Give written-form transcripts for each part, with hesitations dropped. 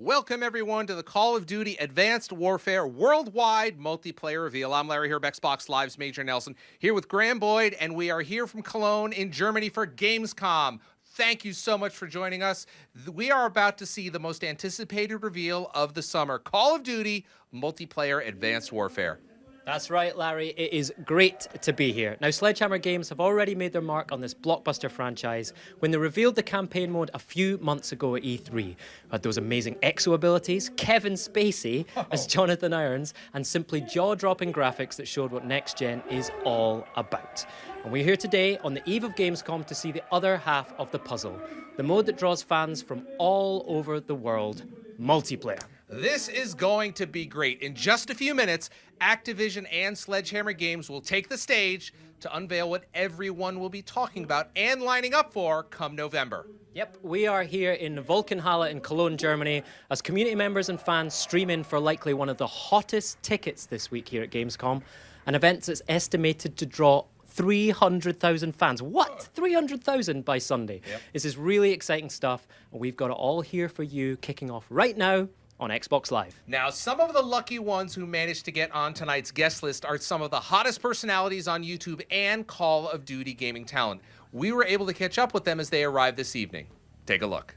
Welcome, everyone, to the Call of Duty Advanced Warfare Worldwide Multiplayer Reveal. I'm Larry here, Xbox Live's Major Nelson, here with Graham Boyd, and we are here from Cologne in Germany for Gamescom. Thank you so much for joining us. We are about to see the most anticipated reveal of the summer, Call of Duty Multiplayer Advanced Warfare. That's right, Larry. It is great to be here. Now, Sledgehammer Games have already made their mark on this blockbuster franchise when they revealed the campaign mode a few months ago at E3. We had those amazing exo abilities, Kevin Spacey as Jonathan Irons, and simply jaw-dropping graphics that showed what Next Gen is all about. And we're here today on the eve of Gamescom to see the other half of the puzzle, the mode that draws fans from all over the world, multiplayer. This is going to be great. In just a few minutes, Activision and Sledgehammer Games will take the stage to unveil what everyone will be talking about and lining up for come November. Yep, we are here in Vulcanhalle in Cologne, Germany, as community members and fans stream in for likely one of the hottest tickets this week here at Gamescom, an event that's estimated to draw 300,000 fans. What? 300,000 by Sunday. Yep. This is really exciting stuff, and we've got it all here for you, kicking off right now on Xbox Live. Now, some of the lucky ones who managed to get on tonight's guest list are some of the hottest personalities on YouTube and Call of Duty gaming talent. We were able to catch up with them as they arrived this evening. Take a look.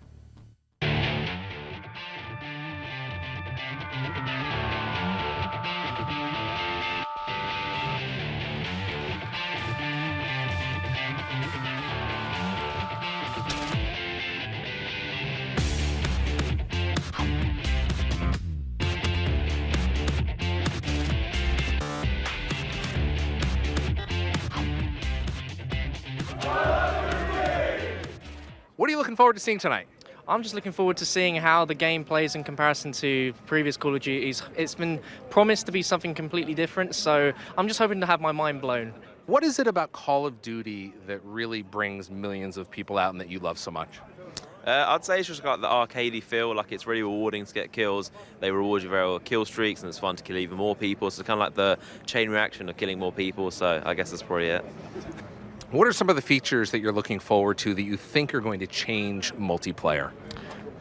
What are you looking forward to seeing tonight? I'm just looking forward to seeing how the game plays in comparison to previous Call of Duties. It's been promised to be something completely different, so I'm just hoping to have my mind blown. What is it about Call of Duty that really brings millions of people out and that you love so much? I'd say it's just got the arcadey feel, like it's really rewarding to get kills. They reward you very well with kill streaks, and it's fun to kill even more people. So it's kind of like the chain reaction of killing more people, so I guess that's probably it. What are some of the features that you're looking forward to that you think are going to change multiplayer?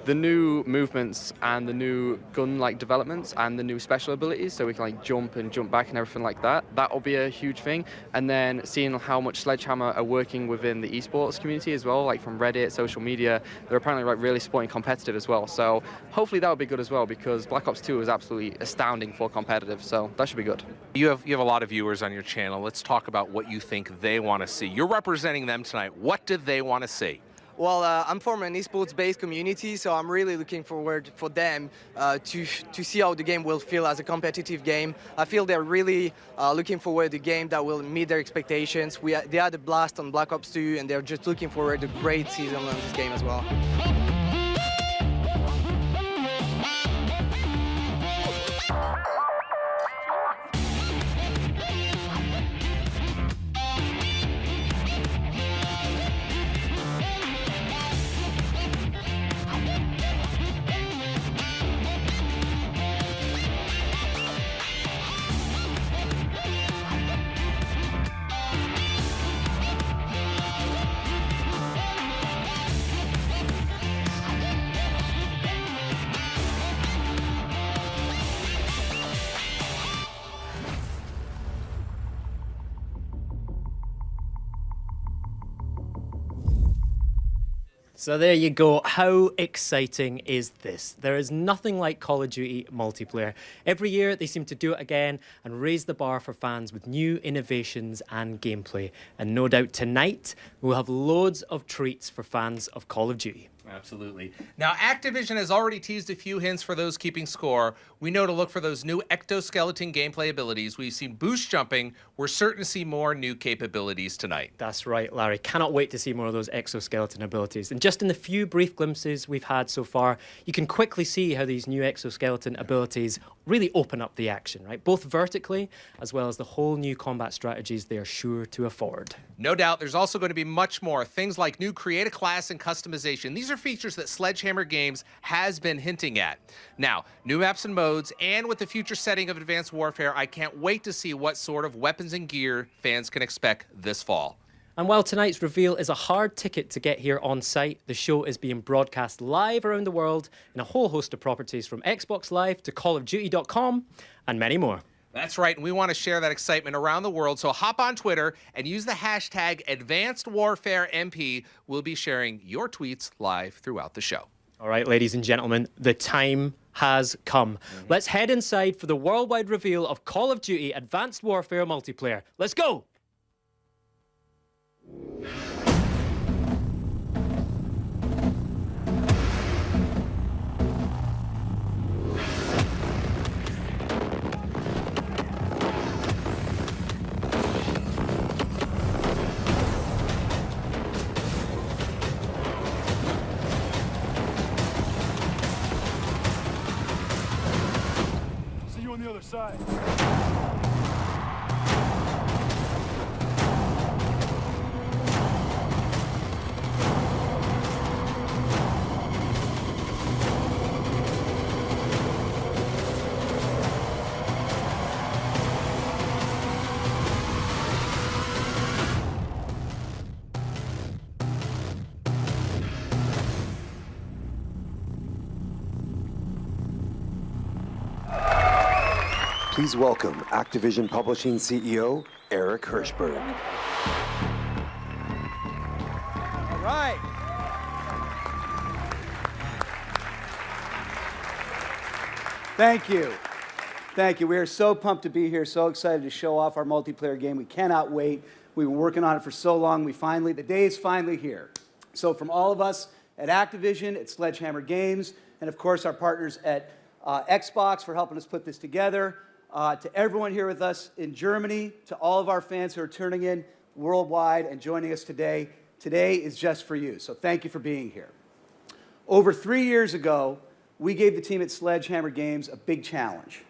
The new movements and the new gun-like developments and the new special abilities, so we can like jump and jump back and everything like that. That'll be a huge thing. And then seeing how much Sledgehammer are working within the esports community as well, like from Reddit, social media, they're apparently like really supporting competitive as well. So hopefully that'll be good as well, because Black Ops 2 is absolutely astounding for competitive. So that should be good. You have a lot of viewers on your channel. Let's talk about what you think they want to see. You're representing them tonight. What did they want to see? Well, I'm from an esports-based community, so I'm really looking forward for them to see how the game will feel as a competitive game. I feel they're really looking forward to a game that will meet their expectations. They had a blast on Black Ops 2, and they're just looking forward to a great season on this game as well. So there you go. How exciting is this? There is nothing like Call of Duty multiplayer. Every year they seem to do it again and raise the bar for fans with new innovations and gameplay. And no doubt tonight we'll have loads of treats for fans of Call of Duty. Absolutely. Now, Activision has already teased a few hints for those keeping score. We know to look for those new exoskeleton gameplay abilities. We've seen boost jumping. We're certain to see more new capabilities tonight. That's right, Larry. Cannot wait to see more of those exoskeleton abilities. And just in the few brief glimpses we've had so far, you can quickly see how these new exoskeleton abilities really open up the action, right? Both vertically, as well as the whole new combat strategies they are sure to afford. No doubt, there's also going to be much more. Things like new create a class and customization. These are features that Sledgehammer Games has been hinting at. Now, new maps and modes, and with the future setting of Advanced Warfare, I can't wait to see what sort of weapons and gear fans can expect this fall. And while tonight's reveal is a hard ticket to get here on site, the show is being broadcast live around the world in a whole host of properties from Xbox Live to CallOfDuty.com and many more. That's right, and we want to share that excitement around the world, so hop on Twitter and use the hashtag AdvancedWarfareMP. We'll be sharing your tweets live throughout the show. All right, ladies and gentlemen, the time has come. Let's head inside for the worldwide reveal of Call of Duty Advanced Warfare multiplayer. Let's go! See you on the other side. Please welcome Activision Publishing CEO, Eric Hirschberg. All right. Thank you. Thank you. We are so pumped to be here, so excited to show off our multiplayer game. We cannot wait. We've been working on it for so long. The day is finally here. So from all of us at Activision, at Sledgehammer Games, and of course our partners at Xbox for helping us put this together, to everyone here with us in Germany, to all of our fans who are turning in worldwide and joining us today. Today is just for you, so thank you for being here. Over 3 years ago, we gave the team at Sledgehammer Games a big challenge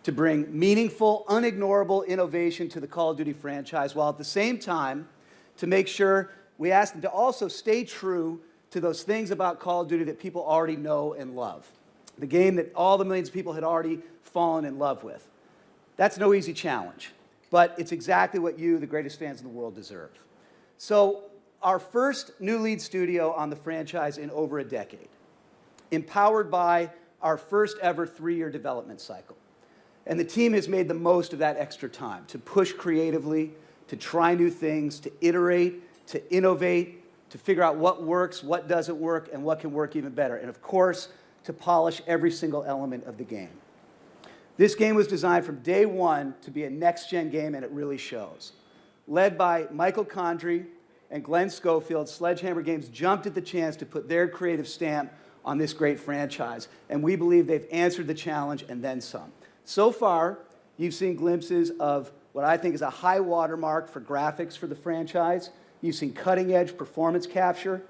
to bring meaningful, unignorable innovation to the Call of Duty franchise, while at the same time to make sure we asked them to also stay true to those things about Call of Duty that people already know and love. The game that all the millions of people had already fallen in love with. That's no easy challenge, but it's exactly what you, the greatest fans in the world, deserve. So, our first new lead studio on the franchise in over a decade, empowered by our first ever 3-year development cycle. And the team has made the most of that extra time to push creatively, to try new things, to iterate, to innovate, to figure out what works, what doesn't work, and what can work even better. And of course, to polish every single element of the game. This game was designed from day one to be a next-gen game, and it really shows. Led by Michael Condrey and Glenn Schofield, Sledgehammer Games jumped at the chance to put their creative stamp on this great franchise, and we believe they've answered the challenge and then some. So far, you've seen glimpses of what I think is a high watermark for graphics for the franchise. You've seen cutting-edge performance capture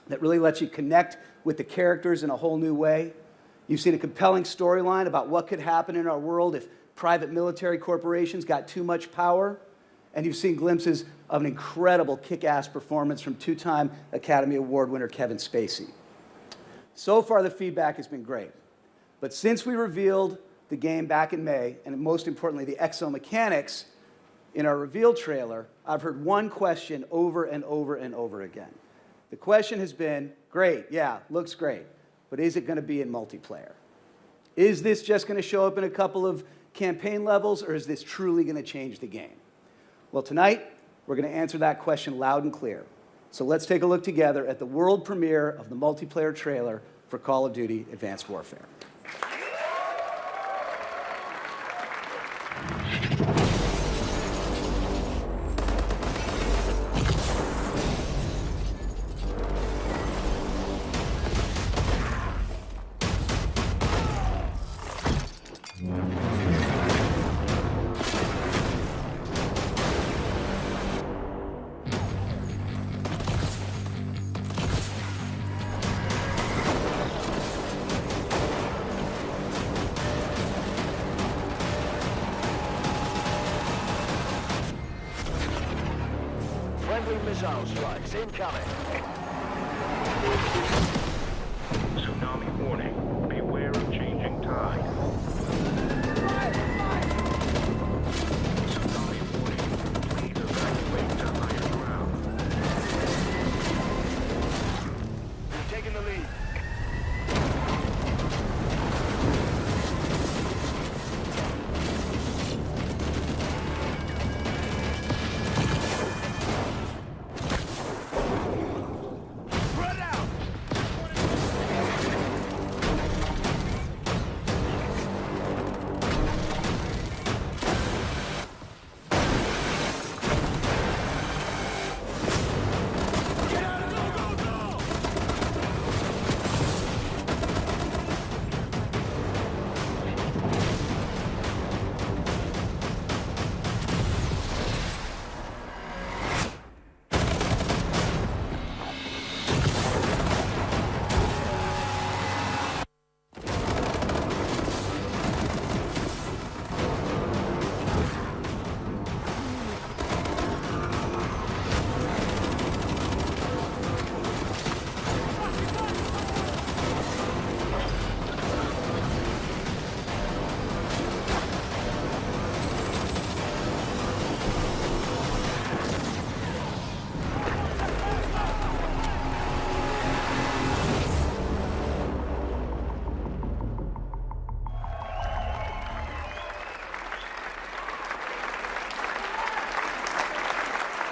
that really lets you connect with the characters in a whole new way. You've seen a compelling storyline about what could happen in our world if private military corporations got too much power. And you've seen glimpses of an incredible kick-ass performance from 2-time Academy Award winner Kevin Spacey. So far, the feedback has been great. But since we revealed the game back in May, and most importantly, the exomechanics in our reveal trailer, I've heard one question over and over and over again. The question has been, great, yeah, looks great, but is it going to be in multiplayer? Is this just going to show up in a couple of campaign levels, or is this truly going to change the game? Well, tonight, we're going to answer that question loud and clear. So let's take a look together at the world premiere of the multiplayer trailer for Call of Duty Advanced Warfare. Friendly missile strikes incoming. Tsunami warning. Beware of changing tide. Tsunami warning. Please evacuate to higher ground.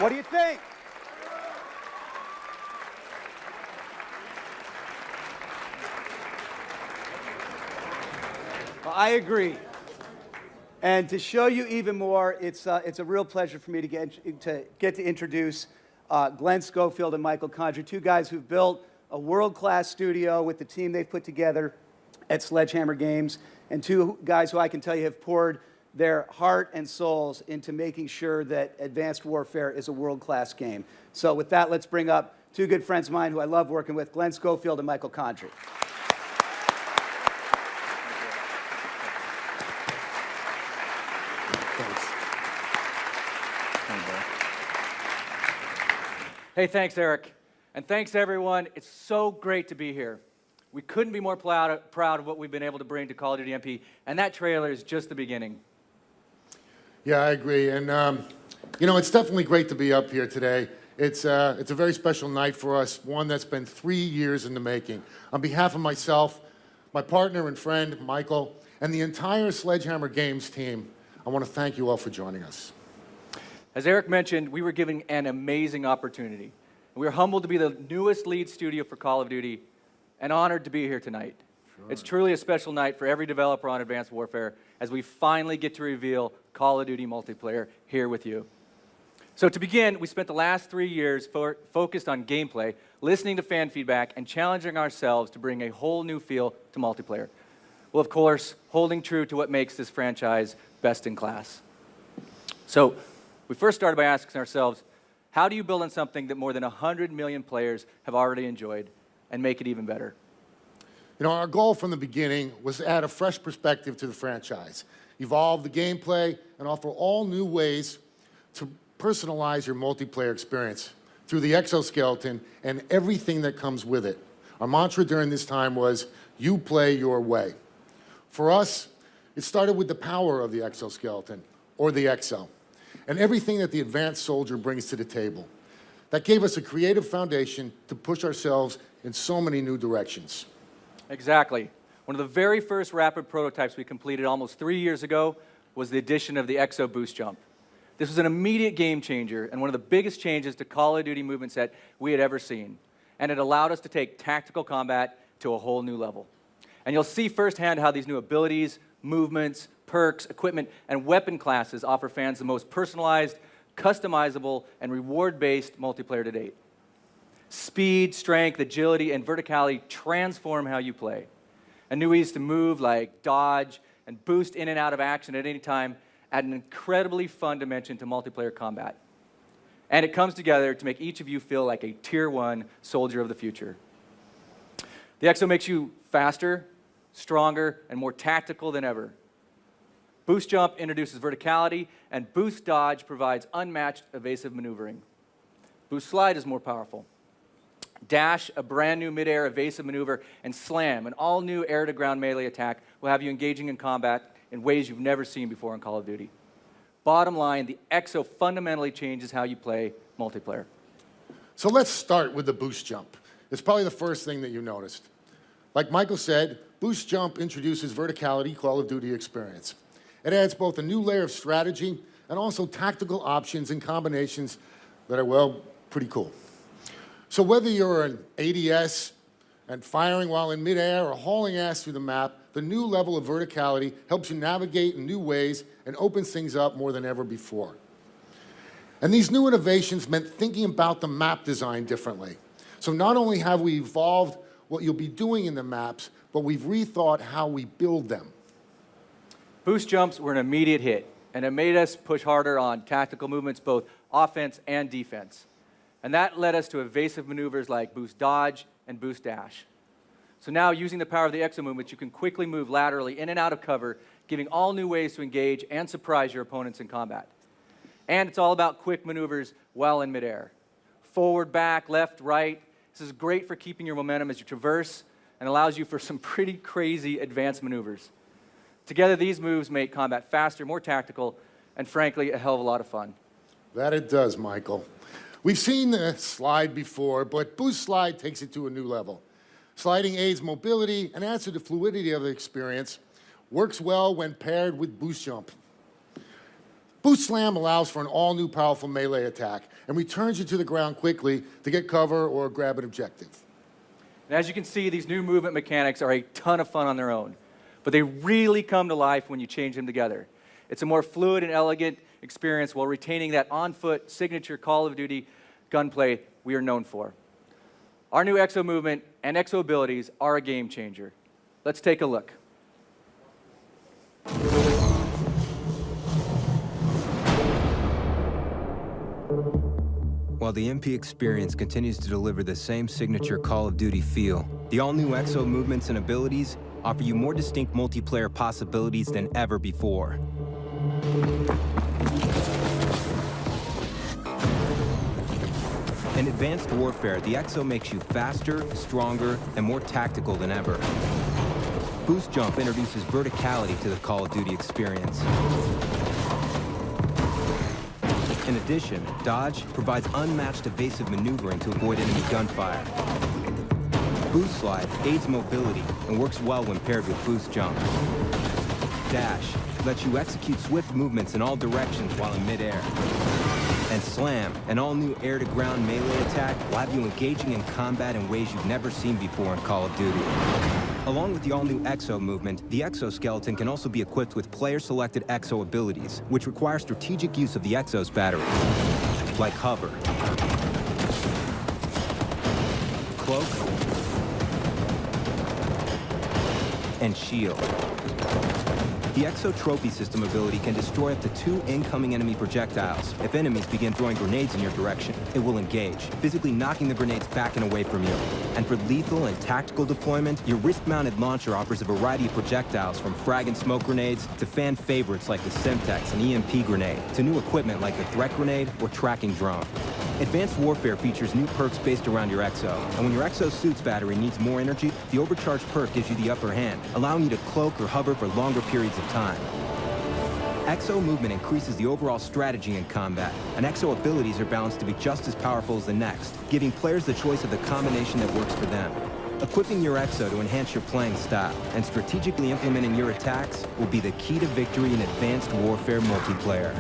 What do you think? Well, I agree. And to show you even more, it's a real pleasure for me to get to introduce Glenn Schofield and Michael Condrey, two guys who've built a world-class studio with the team they've put together at Sledgehammer Games, and two guys who I can tell you have poured their heart and souls into making sure that Advanced Warfare is a world-class game. So with that, let's bring up two good friends of mine who I love working with, Glenn Schofield and Michael Condrey. Hey, thanks, Eric. And thanks, everyone. It's so great to be here. We couldn't be more proud of what we've been able to bring to Call of Duty MP, and that trailer is just the beginning. Yeah, I agree. And, you know, it's definitely great to be up here today. It's a very special night for us, one that's been 3 years in the making. On behalf of myself, my partner and friend, Michael, and the entire Sledgehammer Games team, I want to thank you all for joining us. As Eric mentioned, we were given an amazing opportunity. We are humbled to be the newest lead studio for Call of Duty and honored to be here tonight. Sure. It's truly a special night for every developer on Advanced Warfare as we finally get to reveal Call of Duty multiplayer here with you. So to begin, we spent the last 3 years focused on gameplay, listening to fan feedback, and challenging ourselves to bring a whole new feel to multiplayer. Well, of course, holding true to what makes this franchise best in class. So we first started by asking ourselves, how do you build on something that more than 100 million players have already enjoyed and make it even better? You know, our goal from the beginning was to add a fresh perspective to the franchise, evolve the gameplay, and offer all new ways to personalize your multiplayer experience through the exoskeleton and everything that comes with it. Our mantra during this time was, you play your way. For us, it started with the power of the exoskeleton, or the exo, and everything that the advanced soldier brings to the table. That gave us a creative foundation to push ourselves in so many new directions. Exactly. One of the very first rapid prototypes we completed almost 3 years ago was the addition of the Exo Boost Jump. This was an immediate game changer and one of the biggest changes to Call of Duty movement set we had ever seen. And it allowed us to take tactical combat to a whole new level. And you'll see firsthand how these new abilities, movements, perks, equipment, and weapon classes offer fans the most personalized, customizable, and reward-based multiplayer to date. Speed, strength, agility, and verticality transform how you play. And new ways to move like dodge and boost in and out of action at any time add an incredibly fun dimension to multiplayer combat. And it comes together to make each of you feel like a Tier 1 soldier of the future. The Exo makes you faster, stronger, and more tactical than ever. Boost Jump introduces verticality, and Boost Dodge provides unmatched evasive maneuvering. Boost Slide is more powerful. Dash, a brand new mid-air evasive maneuver, and Slam, an all-new air-to-ground melee attack, will have you engaging in combat in ways you've never seen before in Call of Duty. Bottom line, the Exo fundamentally changes how you play multiplayer. So let's start with the Boost Jump. It's probably the first thing that you noticed. Like Michael said, Boost Jump introduces verticality Call of Duty experience. It adds both a new layer of strategy and also tactical options and combinations that are, well, pretty cool. So whether you're an ADS and firing while in midair or hauling ass through the map, the new level of verticality helps you navigate in new ways and opens things up more than ever before. And these new innovations meant thinking about the map design differently. So not only have we evolved what you'll be doing in the maps, but we've rethought how we build them. Boost Jumps were an immediate hit, and it made us push harder on tactical movements, both offense and defense. And that led us to evasive maneuvers like Boost Dodge and Boost Dash. So now, using the power of the Exo movement, you can quickly move laterally in and out of cover, giving all new ways to engage and surprise your opponents in combat. And it's all about quick maneuvers while in midair. Forward, back, left, right. This is great for keeping your momentum as you traverse and allows you for some pretty crazy advanced maneuvers. Together, these moves make combat faster, more tactical, and frankly, a hell of a lot of fun. That it does, Michael. We've seen the slide before, but Boost Slide takes it to a new level. Sliding aids mobility and adds to the fluidity of the experience. Works well when paired with Boost Jump. Boost Slam allows for an all-new powerful melee attack and returns you to the ground quickly to get cover or grab an objective. And as you can see, these new movement mechanics are a ton of fun on their own, but they really come to life when you change them together. It's a more fluid and elegant experience while retaining that on-foot signature Call of Duty gunplay we are known for. Our new Exo movement and Exo abilities are a game changer. Let's take a look. While the MP experience continues to deliver the same signature Call of Duty feel, the all-new Exo movements and abilities offer you more distinct multiplayer possibilities than ever before. In Advanced Warfare, the Exo makes you faster, stronger, and more tactical than ever. Boost Jump introduces verticality to the Call of Duty experience. In addition, Dodge provides unmatched evasive maneuvering to avoid enemy gunfire. Boost Slide aids mobility and works well when paired with Boost Jump. Dash lets you execute swift movements in all directions while in midair. And Slam, an all-new air-to-ground melee attack, will have you engaging in combat in ways you've never seen before in Call of Duty. Along with the all-new Exo movement, the Exoskeleton can also be equipped with player-selected Exo abilities, which require strategic use of the Exo's battery, like Hover, Cloak, and Shield. The Exo Trophy System ability can destroy up to 2 incoming enemy projectiles. If enemies begin throwing grenades in your direction, it will engage, physically knocking the grenades back and away from you. And for lethal and tactical deployment, your wrist-mounted launcher offers a variety of projectiles, from frag and smoke grenades to fan favorites like the Semtex and EMP grenade, to new equipment like the threat grenade or tracking drone. Advanced Warfare features new perks based around your Exo, and when your Exo suit's battery needs more energy, the Overcharged perk gives you the upper hand, allowing you to cloak or hover for longer periods of time. Exo movement increases the overall strategy in combat, and Exo abilities are balanced to be just as powerful as the next, giving players the choice of the combination that works for them. Equipping your Exo to enhance your playing style and strategically implementing your attacks will be the key to victory in Advanced Warfare multiplayer.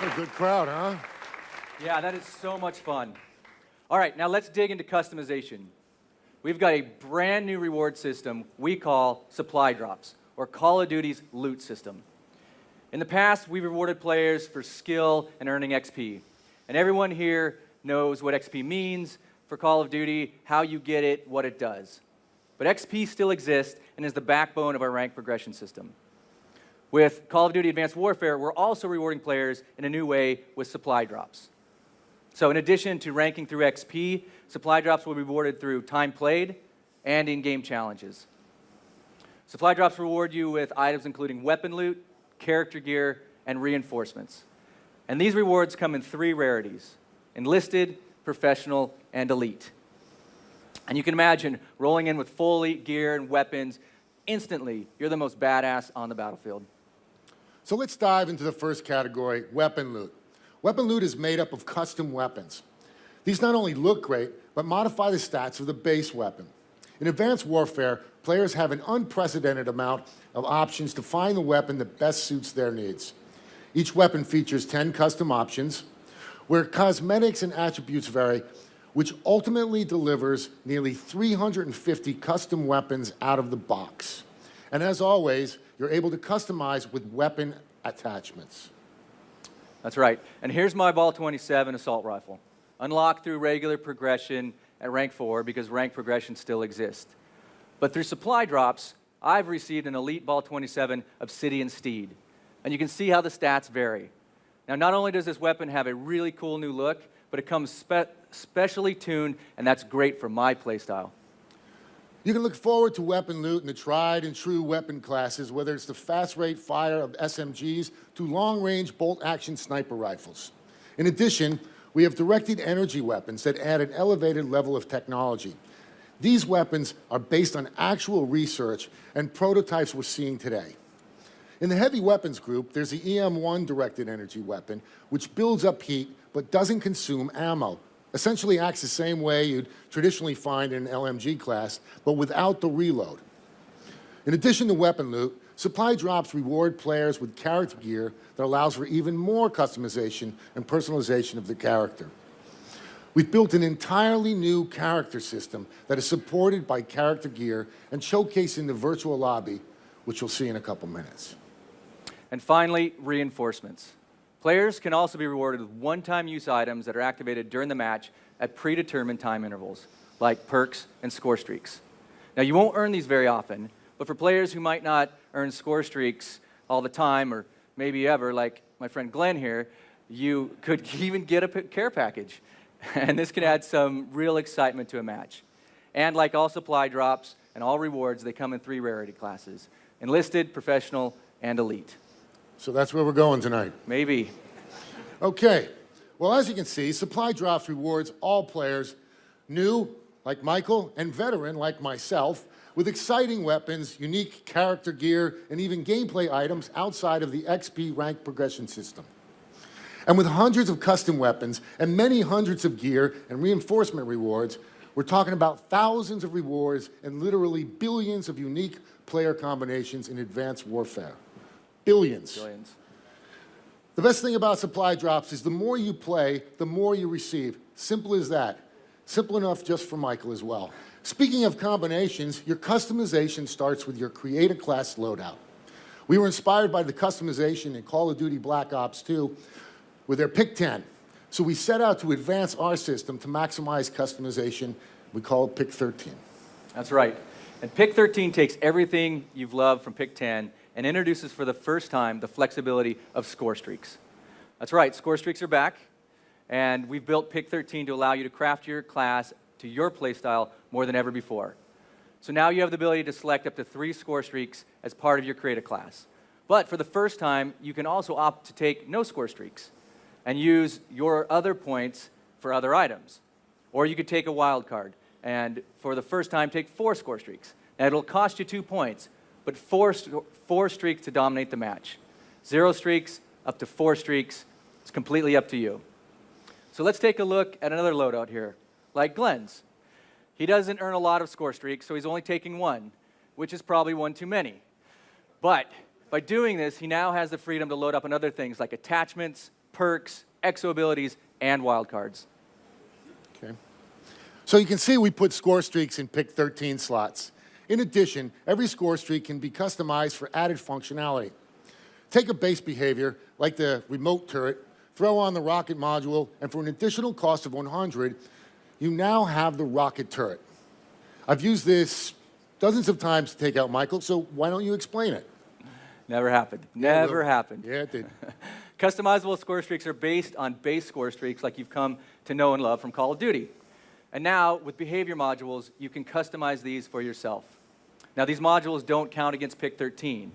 What a good crowd, huh? Yeah, that is so much fun. All right, now let's dig into customization. We've got a brand new reward system we call Supply Drops, or Call of Duty's loot system. In the past, we've rewarded players for skill and earning XP. And everyone here knows what XP means for Call of Duty, how you get it, what it does. But XP still exists and is the backbone of our rank progression system. With Call of Duty Advanced Warfare, we're also rewarding players in a new way with supply drops. So in addition to ranking through XP, supply drops will be rewarded through time played and in-game challenges. Supply drops reward you with items including weapon loot, character gear, and reinforcements. And these rewards come in 3 rarities: Enlisted, Professional, and Elite. And you can imagine rolling in with full elite gear and weapons. Instantly, you're the most badass on the battlefield. So let's dive into the first category, weapon loot. Weapon loot is made up of custom weapons. These not only look great, but modify the stats of the base weapon. In Advanced Warfare, players have an unprecedented amount of options to find the weapon that best suits their needs. Each weapon features 10 custom options, where cosmetics and attributes vary, which ultimately delivers nearly 350 custom weapons out of the box. And as always, you're able to customize with weapon attachments. That's right. And here's my Ball 27 assault rifle, unlocked through regular progression at rank 4 because rank progression still exists. But through supply drops, I've received an elite Ball 27 Obsidian Steed. And you can see how the stats vary. Now, not only does this weapon have a really cool new look, but it comes specially tuned, and that's great for my playstyle. You can look forward to weapon loot in the tried and true weapon classes, whether it's the fast rate fire of SMGs to long-range bolt-action sniper rifles. In addition, we have directed energy weapons that add an elevated level of technology. These weapons are based on actual research and prototypes we're seeing today. In the heavy weapons group, there's the EM-1 directed energy weapon, which builds up heat but doesn't consume ammo. Essentially acts the same way you'd traditionally find in an LMG class, but without the reload. In addition to weapon loot, supply drops reward players with character gear that allows for even more customization and personalization of the character. We've built an entirely new character system that is supported by character gear and showcased in the virtual lobby, which you'll see in a couple minutes. And finally, reinforcements. Players can also be rewarded with one-time use items that are activated during the match at predetermined time intervals, like perks and score streaks. Now, you won't earn these very often, but for players who might not earn score streaks all the time, or maybe ever, like my friend Glenn here, you could even get a care package. And this can add some real excitement to a match. And like all supply drops and all rewards, they come in 3 rarity classes: Enlisted, Professional, and Elite. So that's where we're going tonight. Maybe. Okay. Well, as you can see, supply drops rewards all players, new, like Michael, and veteran, like myself, with exciting weapons, unique character gear, and even gameplay items outside of the XP rank progression system. And with hundreds of custom weapons and many hundreds of gear and reinforcement rewards, we're talking about thousands of rewards and literally billions of unique player combinations in Advanced Warfare. Billions. Billions. The best thing about supply drops is the more you play, the more you receive. Simple as that. Simple enough just for Michael as well. Speaking of combinations, your customization starts with your Create a Class loadout. We were inspired by the customization in Call of Duty Black Ops 2 with their Pick 10. So we set out to advance our system to maximize customization. We call it Pick 13. That's right. And Pick 13 takes everything you've loved from Pick 10 and introduces for the first time the flexibility of score streaks. That's right, score streaks are back, and we've built Pick 13 to allow you to craft your class to your playstyle more than ever before. So now you have the ability to select up to 3 score streaks as part of your Create a Class. But for the first time, you can also opt to take no score streaks and use your other points for other items. Or you could take a wild card and for the first time take 4 score streaks. Now it'll cost you 2 points, but 4 streaks to dominate the match. 0 streaks, up to 4 streaks. It's completely up to you. So let's take a look at another loadout here, like Glenn's. He doesn't earn a lot of score streaks, so he's only taking 1, which is probably 1 too many. But by doing this, he now has the freedom to load up on other things like attachments, perks, exo abilities, and wildcards. Okay. So you can see we put score streaks in Pick 13 slots. In addition, every score streak can be customized for added functionality. Take a base behavior, like the remote turret, throw on the rocket module, and for an additional cost of 100, you now have the rocket turret. I've used this dozens of times to take out Michael, so why don't you explain it? Never happened. Never happened. Yeah, it did. Customizable score streaks are based on base score streaks like you've come to know and love from Call of Duty. And now, with behavior modules, you can customize these for yourself. Now, these modules don't count against Pick 13.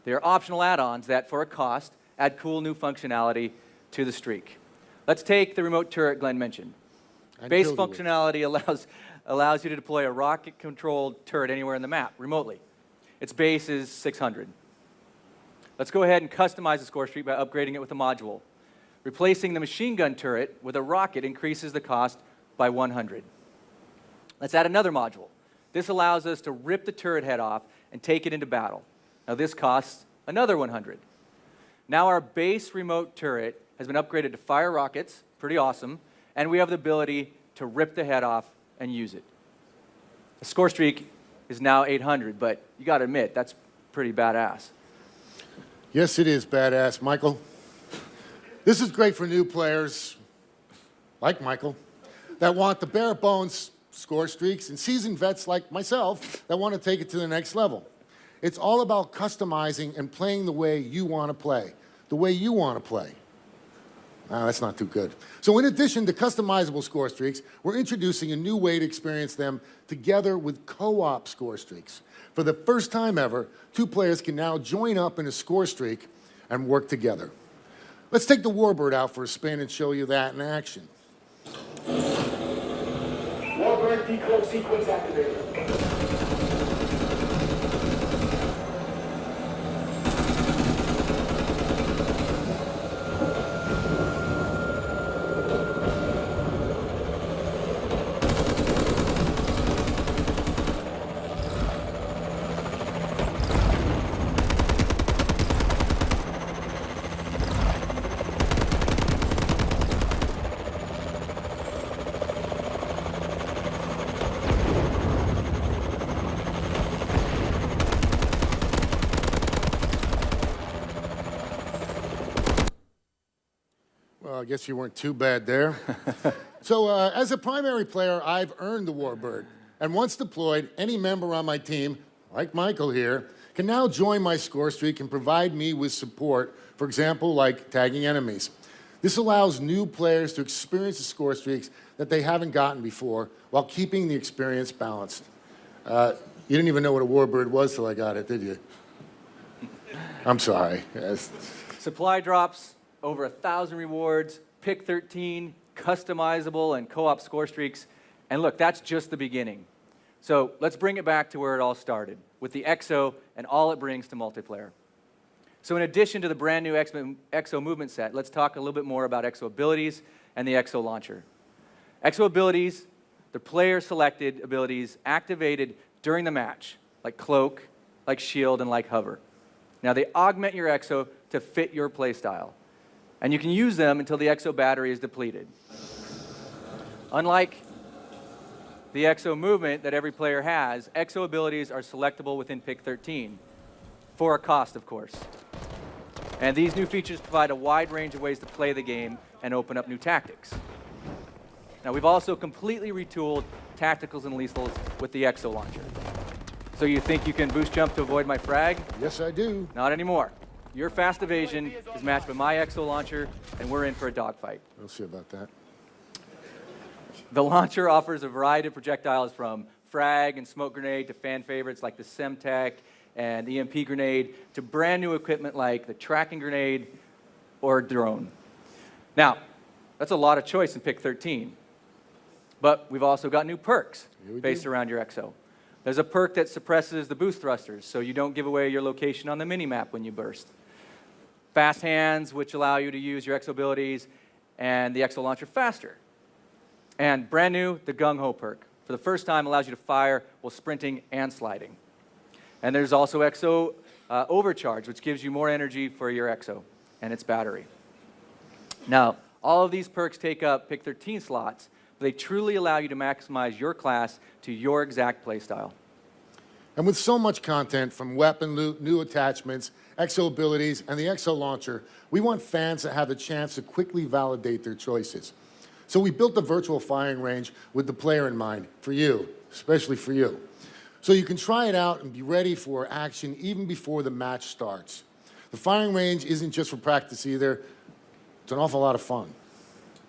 They are optional add-ons that, for a cost, add cool new functionality to the streak. Let's take the remote turret Glenn mentioned. Base functionality allows you to deploy a rocket-controlled turret anywhere in the map, remotely. Its base is 600. Let's go ahead and customize the score streak by upgrading it with a module. Replacing the machine gun turret with a rocket increases the cost by 100. Let's add another module. This allows us to rip the turret head off and take it into battle. Now this costs another 100. Now our base remote turret has been upgraded to fire rockets, pretty awesome, and we have the ability to rip the head off and use it. The score streak is now 800, but you got to admit, that's pretty badass. Yes, it is badass, Michael. This is great for new players, like Michael, that want the bare bones score streaks, and seasoned vets like myself that want to take it to the next level. It's all about customizing and playing the way you want to play, the way you want to play. Ah, that's not too good. So in addition to customizable score streaks, we're introducing a new way to experience them together with co-op score streaks. For the first time ever, 2 players can now join up in a score streak and work together. Let's take the Warbird out for a spin and show you that in action. Warbird decloak sequence activated. guess you weren't too bad there. So, as a primary player, I've earned the Warbird. And once deployed, any member on my team, like Michael here, can now join my score streak and provide me with support, for example, like tagging enemies. This allows new players to experience the score streaks that they haven't gotten before while keeping the experience balanced. You didn't even know what a Warbird was till I got it, did you? I'm sorry. Yes. Supply drops, over 1,000 rewards, pick 13, customizable and co-op score streaks. And look, that's just the beginning. So let's bring it back to where it all started, with the EXO and all it brings to multiplayer. So in addition to the brand new EXO movement set, let's talk a little bit more about EXO abilities and the EXO launcher. EXO abilities, the player-selected abilities activated during the match, like Cloak, like Shield, and like Hover. Now they augment your EXO to fit your playstyle, and you can use them until the EXO battery is depleted. Unlike the EXO movement that every player has, EXO abilities are selectable within pick 13, for a cost, of course. And these new features provide a wide range of ways to play the game and open up new tactics. Now, we've also completely retooled tacticals and lethals with the EXO launcher. So you think you can boost jump to avoid my frag? Yes, I do. Not anymore. Your fast evasion is matched by my EXO launcher, and we're in for a dogfight. We'll see about that. The launcher offers a variety of projectiles from frag and smoke grenade to fan favorites like the Semtech and EMP grenade to brand new equipment like the tracking grenade or drone. Now, that's a lot of choice in pick 13. But we've also got new perks based around your EXO. There's a perk that suppresses the boost thrusters, so you don't give away your location on the mini-map when you burst. Fast hands, which allow you to use your EXO abilities and the EXO launcher faster. And brand new, the Gung Ho perk. For the first time, allows you to fire while sprinting and sliding. And there's also EXO Overcharge, which gives you more energy for your EXO and its battery. Now, all of these perks take up pick 13 slots, but they truly allow you to maximize your class to your exact playstyle. And with so much content from weapon loot, new attachments, EXO abilities, and the EXO launcher, we want fans to have the chance to quickly validate their choices. So we built the virtual firing range with the player in mind, for you, especially for you. So you can try it out and be ready for action even before the match starts. The firing range isn't just for practice either. It's an awful lot of fun.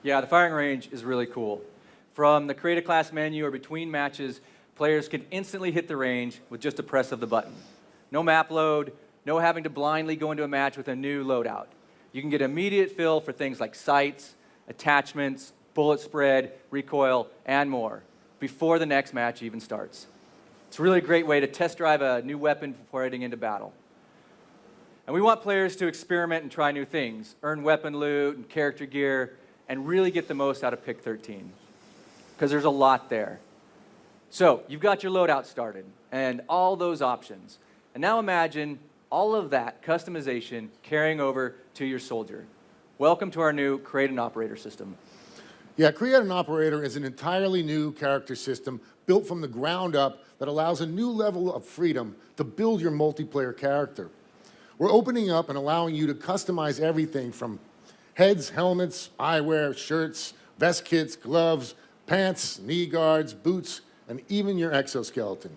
Yeah, the firing range is really cool. From the create a class menu or between matches, players can instantly hit the range with just a press of the button. No map load, no having to blindly go into a match with a new loadout. You can get immediate fill for things like sights, attachments, bullet spread, recoil, and more before the next match even starts. It's a really great way to test drive a new weapon before heading into battle. And we want players to experiment and try new things, earn weapon loot and character gear, and really get the most out of pick 13. Because there's a lot there. So you've got your loadout started and all those options. And now imagine all of that customization carrying over to your soldier. Welcome to our new Create an Operator system. Yeah, Create an Operator is an entirely new character system built from the ground up that allows a new level of freedom to build your multiplayer character. We're opening up and allowing you to customize everything from heads, helmets, eyewear, shirts, vest kits, gloves, pants, knee guards, boots, and even your exoskeleton.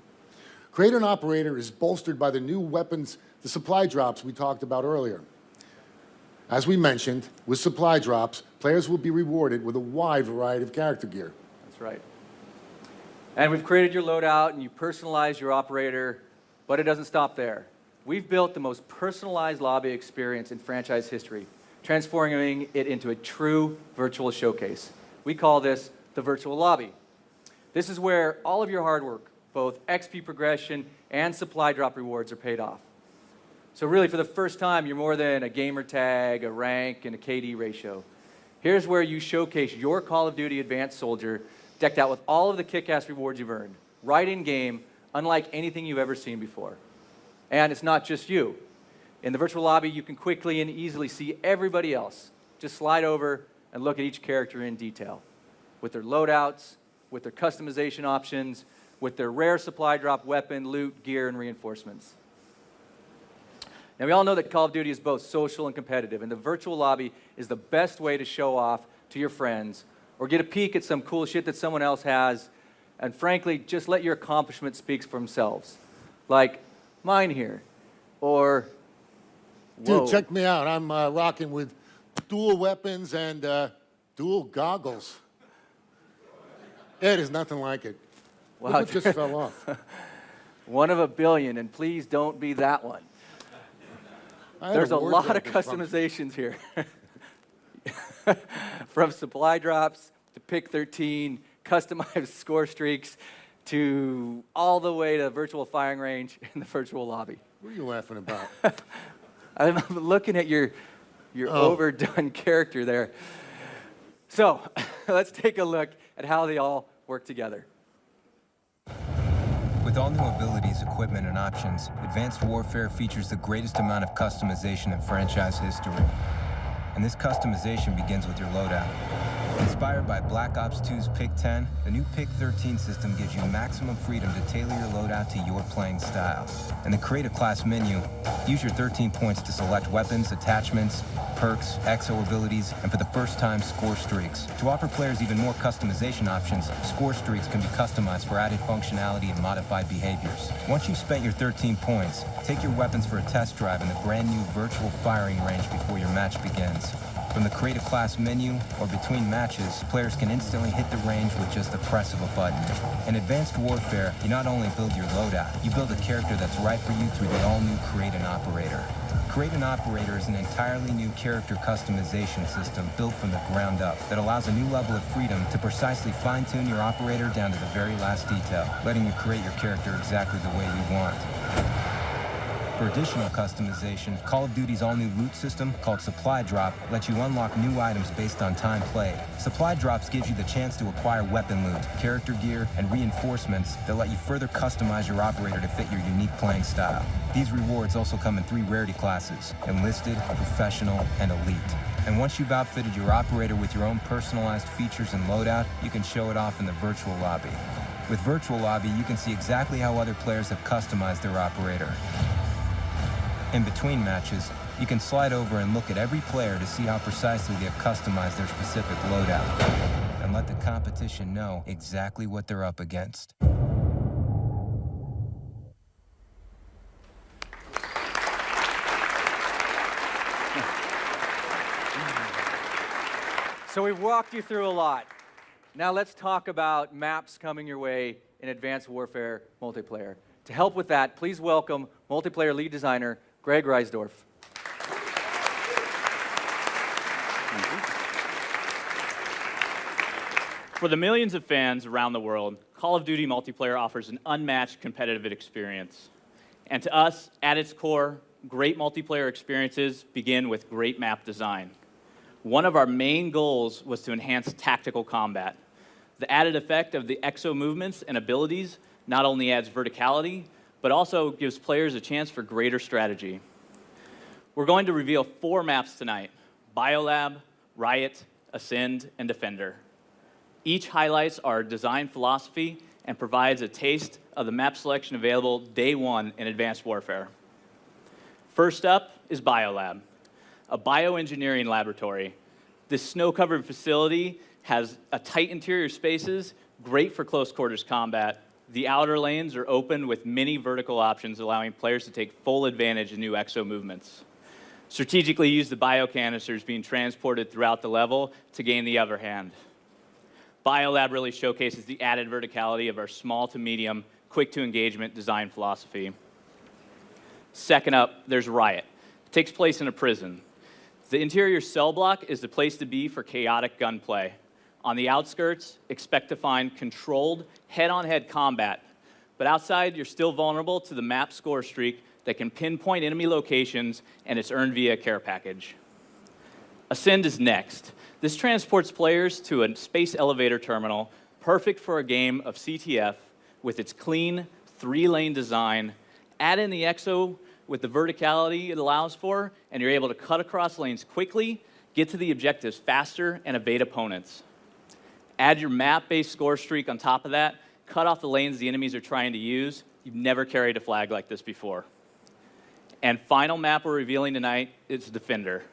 Create an Operator is bolstered by the new weapons, the supply drops we talked about earlier. As we mentioned, with supply drops, players will be rewarded with a wide variety of character gear. That's right. And we've created your loadout and you personalize your operator, but it doesn't stop there. We've built the most personalized lobby experience in franchise history, transforming it into a true virtual showcase. We call this the virtual lobby. This is where all of your hard work, both XP progression and supply drop rewards, are paid off. So really, for the first time, you're more than a gamer tag, a rank, and a KD ratio. Here's where you showcase your Call of Duty Advanced Soldier, decked out with all of the kick-ass rewards you've earned, right in-game, unlike anything you've ever seen before. And it's not just you. In the virtual lobby, you can quickly and easily see everybody else. Just slide over and look at each character in detail, with their loadouts, with their customization options, with their rare supply drop weapon, loot, gear, and reinforcements. Now, we all know that Call of Duty is both social and competitive, and the virtual lobby is the best way to show off to your friends or get a peek at some cool shit that someone else has, and frankly, just let your accomplishments speak for themselves. Like mine here, or... Whoa. Dude, check me out. I'm rocking with dual weapons and dual goggles. It is nothing like it. Wow. Look what just fell off. One of a billion, and please don't be that one. There's a lot of customizations here. From supply drops to pick 13, customized score streaks, to all the way to virtual firing range in the virtual lobby. What are you laughing about? I'm looking at your overdone character there. So let's take a look at how they all work together. With all new abilities, equipment, and options, Advanced Warfare features the greatest amount of customization in franchise history. And this customization begins with your loadout. Inspired by Black Ops 2's Pick 10, the new Pick 13 system gives you maximum freedom to tailor your loadout to your playing style. In the Create a Class menu, use your 13 points to select weapons, attachments, perks, exo abilities, and for the first time, score streaks. To offer players even more customization options, score streaks can be customized for added functionality and modified behaviors. Once you've spent your 13 points, take your weapons for a test drive in the brand new virtual firing range before your match begins. From the Create a Class menu or between matches, players can instantly hit the range with just the press of a button. In Advanced Warfare, you not only build your loadout, you build a character that's right for you through the all-new Create an Operator. Create an Operator is an entirely new character customization system built from the ground up that allows a new level of freedom to precisely fine-tune your operator down to the very last detail, letting you create your character exactly the way you want. For additional customization, Call of Duty's all-new loot system, called Supply Drop, lets you unlock new items based on time played. Supply Drops gives you the chance to acquire weapon loot, character gear, and reinforcements that let you further customize your operator to fit your unique playing style. These rewards also come in 3 rarity classes: Enlisted, Professional, and Elite. And once you've outfitted your operator with your own personalized features and loadout, you can show it off in the virtual lobby. With Virtual Lobby, you can see exactly how other players have customized their operator. In between matches, you can slide over and look at every player to see how precisely they have customized their specific loadout, and let the competition know exactly what they're up against. So we've walked you through a lot. Now let's talk about maps coming your way in Advanced Warfare multiplayer. To help with that, please welcome multiplayer lead designer Greg Reisdorf. For the millions of fans around the world, Call of Duty multiplayer offers an unmatched competitive experience. And to us, at its core, great multiplayer experiences begin with great map design. One of our main goals was to enhance tactical combat. The added effect of the exo movements and abilities not only adds verticality, but also gives players a chance for greater strategy. We're going to reveal 4 maps tonight: Biolab, Riot, Ascend, and Defender. Each highlights our design philosophy and provides a taste of the map selection available day one in Advanced Warfare. First up is Biolab, a bioengineering laboratory. This snow-covered facility has a tight interior spaces, great for close quarters combat. The outer lanes are open with many vertical options, allowing players to take full advantage of new exo movements. Strategically use the biocanisters being transported throughout the level to gain the upper hand. Biolab really showcases the added verticality of our small to medium, quick to engagement design philosophy. Second up, there's Riot. It takes place in a prison. The interior cell block is the place to be for chaotic gunplay. On the outskirts, expect to find controlled head-on-head combat. But outside, you're still vulnerable to the map score streak that can pinpoint enemy locations, and it's earned via a care package. Ascend is next. This transports players to a space elevator terminal, perfect for a game of CTF with its clean 3-lane design. Add in the exo with the verticality it allows for, and you're able to cut across lanes quickly, get to the objectives faster, and evade opponents. Add your map-based score streak on top of that, cut off the lanes the enemies are trying to use. You've never carried a flag like this before. And final map we're revealing tonight is Defender.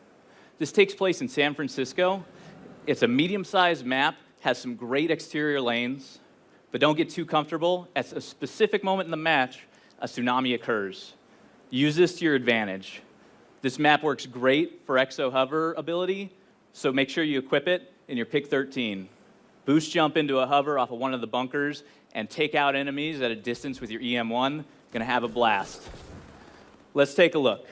This takes place in San Francisco. It's a medium-sized map, has some great exterior lanes, but don't get too comfortable. At a specific moment in the match, a tsunami occurs. Use this to your advantage. This map works great for Exo Hover ability, so make sure you equip it in your pick 13. Boost jump into a hover off of one of the bunkers and take out enemies at a distance with your EM1. Gonna have a blast. Let's take a look.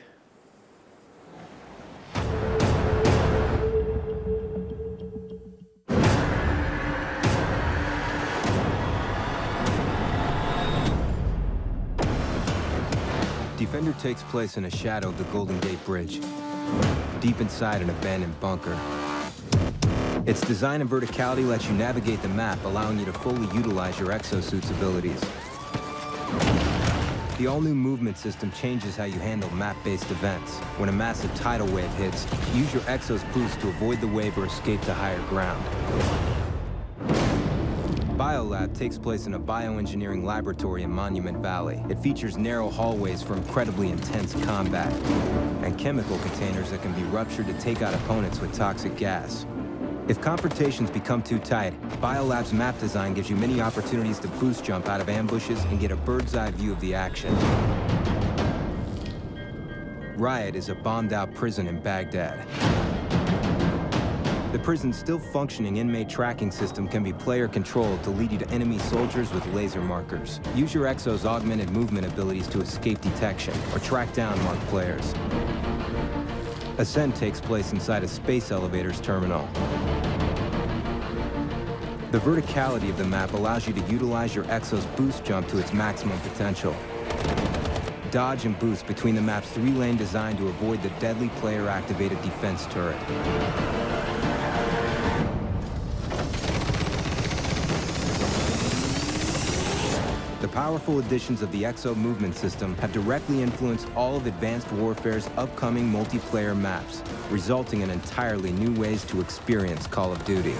Defender takes place in a shadow of the Golden Gate Bridge, deep inside an abandoned bunker. Its design and verticality lets you navigate the map, allowing you to fully utilize your exosuit's abilities. The all-new movement system changes how you handle map-based events. When a massive tidal wave hits, use your exo's boost to avoid the wave or escape to higher ground. Biolab takes place in a bioengineering laboratory in Monument Valley. It features narrow hallways for incredibly intense combat, and chemical containers that can be ruptured to take out opponents with toxic gas. If confrontations become too tight, Biolab's map design gives you many opportunities to boost jump out of ambushes and get a bird's-eye view of the action. Riot is a bombed-out prison in Baghdad. The prison's still functioning inmate tracking system can be player-controlled to lead you to enemy soldiers with laser markers. Use your Exo's augmented movement abilities to escape detection or track down marked players. Ascent takes place inside a space elevator's terminal. The verticality of the map allows you to utilize your Exo's boost jump to its maximum potential. Dodge and boost between the map's 3-lane design to avoid the deadly player-activated defense turret. The powerful additions of the Exo movement system have directly influenced all of Advanced Warfare's upcoming multiplayer maps, resulting in entirely new ways to experience Call of Duty.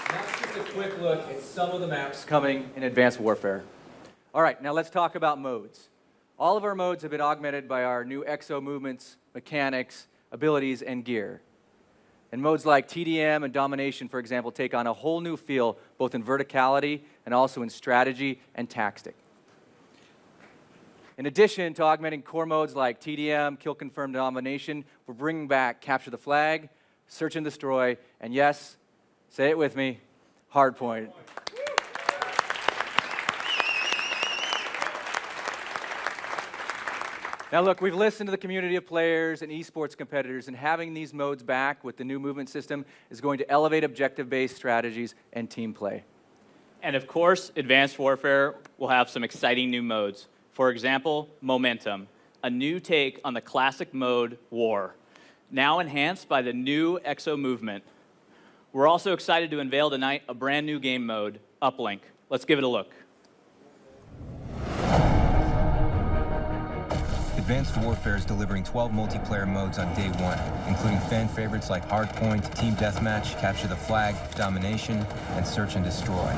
That's just a quick look at some of the maps coming in Advanced Warfare. All right, now let's talk about modes. All of our modes have been augmented by our new Exo movements, mechanics, abilities, and gear. And modes like TDM and Domination, for example, take on a whole new feel, both in verticality and also in strategy and tactic. In addition to augmenting core modes like TDM, Kill Confirm, Domination, we're bringing back Capture the Flag, Search and Destroy, and yes, say it with me, Hardpoint. Now look, we've listened to the community of players and esports competitors, and having these modes back with the new movement system is going to elevate objective-based strategies and team play. And of course, Advanced Warfare will have some exciting new modes. For example, Momentum, a new take on the classic mode War, now enhanced by the new Exo movement. We're also excited to unveil tonight a brand new game mode, Uplink. Let's give it a look. Advanced Warfare is delivering 12 multiplayer modes on day one, including fan favorites like Hardpoint, Team Deathmatch, Capture the Flag, Domination, and Search and Destroy.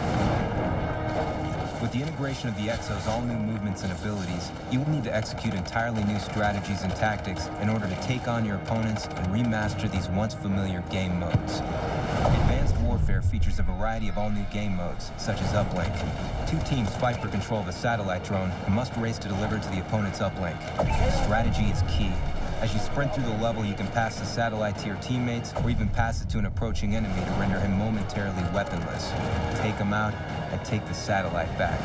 With the integration of the Exo's all-new movements and abilities, you will need to execute entirely new strategies and tactics in order to take on your opponents and remaster these once familiar game modes. Advanced Warfare features a variety of all-new game modes, such as Uplink. Two teams fight for control of a satellite drone and must race to deliver to the opponent's uplink. Strategy is key. As you sprint through the level, you can pass the satellite to your teammates or even pass it to an approaching enemy to render him momentarily weaponless. Take him out and take the satellite back.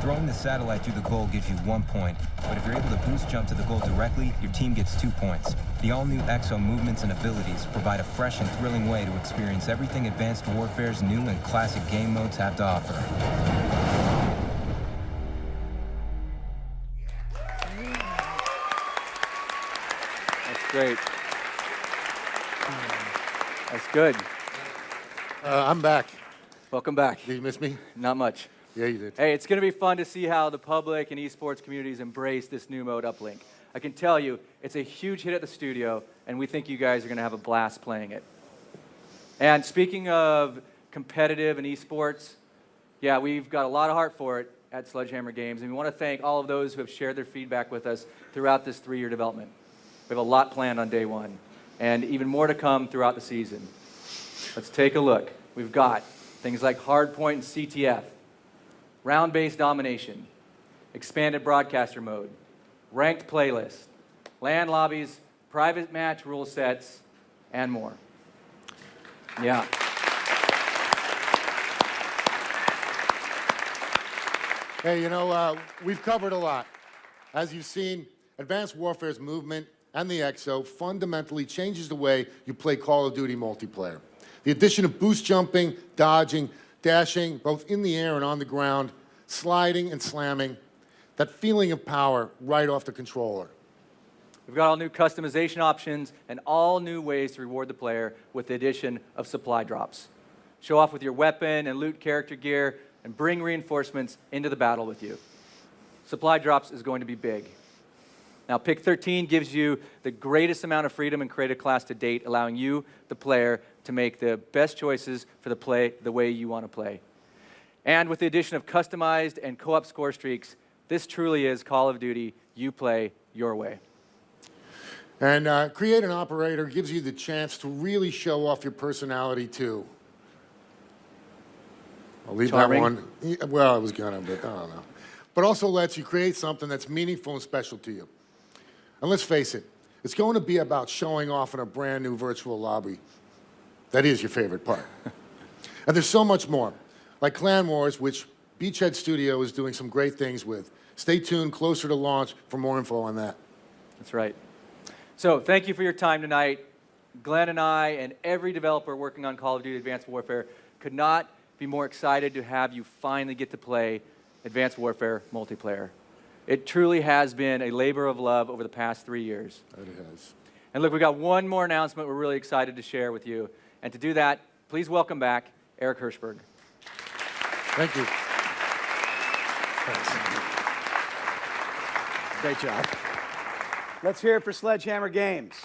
Throwing the satellite through the goal gives you 1 point, but if you're able to boost jump to the goal directly, your team gets 2 points. The all-new Exo movements and abilities provide a fresh and thrilling way to experience everything Advanced Warfare's new and classic game modes have to offer. That's great. That's good. I'm back. Welcome back. Did you miss me? Not much. Yeah, you did. Hey, it's going to be fun to see how the public and esports communities embrace this new mode Uplink. I can tell you it's a huge hit at the studio, and we think you guys are going to have a blast playing it. And speaking of competitive and esports, yeah, we've got a lot of heart for it at Sledgehammer Games, and we want to thank all of those who have shared their feedback with us throughout this 3-year development. We have a lot planned on day one, and even more to come throughout the season. Let's take a look. We've got things like Hardpoint and CTF, round-based domination, expanded broadcaster mode, ranked playlist, LAN lobbies, private match rule sets, and more. Yeah. Hey, you know, we've covered a lot. As you've seen, Advanced Warfare's movement and the EXO fundamentally changes the way you play Call of Duty multiplayer. The addition of boost jumping, dodging, dashing, both in the air and on the ground, sliding and slamming, that feeling of power right off the controller. We've got all new customization options and all new ways to reward the player with the addition of supply drops. Show off with your weapon and loot character gear and bring reinforcements into the battle with you. Supply drops is going to be big. Now, Pick 13 gives you the greatest amount of freedom in creative class to date, allowing you, the player, to make the best choices for the way you want to play. And with the addition of customized and co-op score streaks, this truly is Call of Duty. You play your way. And Create an Operator gives you the chance to really show off your personality, too. I'll leave Charming. that one. Well, I was gonna, but I don't know. But also lets you create something that's meaningful and special to you. And let's face it, it's going to be about showing off in a brand new virtual lobby. That is your favorite part. And there's so much more, like Clan Wars, which Beachhead Studio is doing some great things with. Stay tuned closer to launch for more info on that. That's right. So thank you for your time tonight. Glenn and I and every developer working on Call of Duty Advanced Warfare could not be more excited to have you finally get to play Advanced Warfare multiplayer. It truly has been a labor of love over the past 3 years. It has. And look, we've got one more announcement we're really excited to share with you. And to do that, please welcome back Eric Hirschberg. Thank you. Great job. Let's hear it for Sledgehammer Games.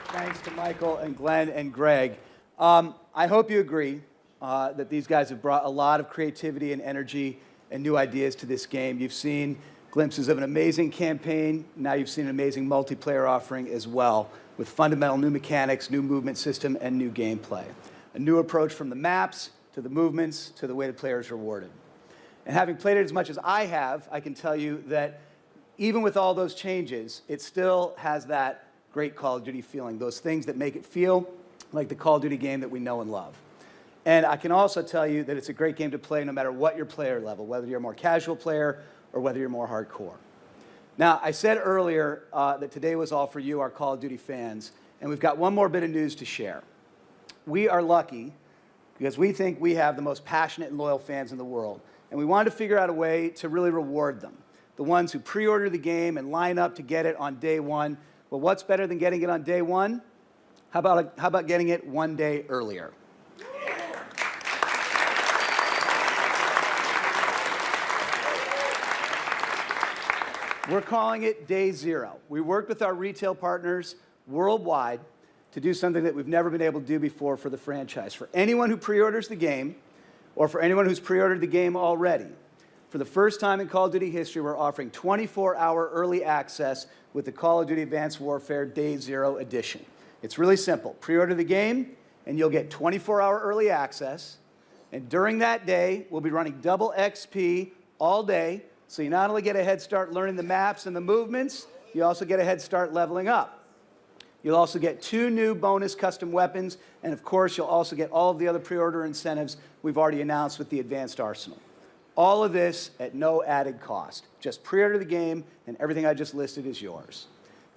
Thanks to Michael and Glenn and Greg. I hope you agree that these guys have brought a lot of creativity and energy and new ideas to this game. You've seen glimpses of an amazing campaign. Now you've seen an amazing multiplayer offering as well, with fundamental new mechanics, new movement system, and new gameplay. A new approach from the maps to the movements to the way the player is rewarded. And having played it as much as I have, I can tell you that even with all those changes, it still has that great Call of Duty feeling, those things that make it feel like the Call of Duty game that we know and love. And I can also tell you that it's a great game to play no matter what your player level, whether you're a more casual player or whether you're more hardcore. Now, I said earlier that today was all for you, our Call of Duty fans, and we've got one more bit of news to share. We are lucky because we think we have the most passionate and loyal fans in the world, and we wanted to figure out a way to really reward them, the ones who pre-order the game and line up to get it on day one. Well, what's better than getting it on day one? How about getting it one day earlier? We're calling it Day Zero. We worked with our retail partners worldwide to do something that we've never been able to do before for the franchise. For anyone who pre-orders the game, or for anyone who's pre-ordered the game already, for the first time in Call of Duty history, we're offering 24-hour early access with the Call of Duty Advanced Warfare Day Zero Edition. It's really simple. Pre-order the game, and you'll get 24-hour early access. And during that day, we'll be running double XP all day, so you not only get a head start learning the maps and the movements, you also get a head start leveling up. You'll also get 2 new bonus custom weapons, and of course, you'll also get all of the other pre-order incentives we've already announced with the Advanced Arsenal. All of this at no added cost. Just pre-order the game, and everything I just listed is yours.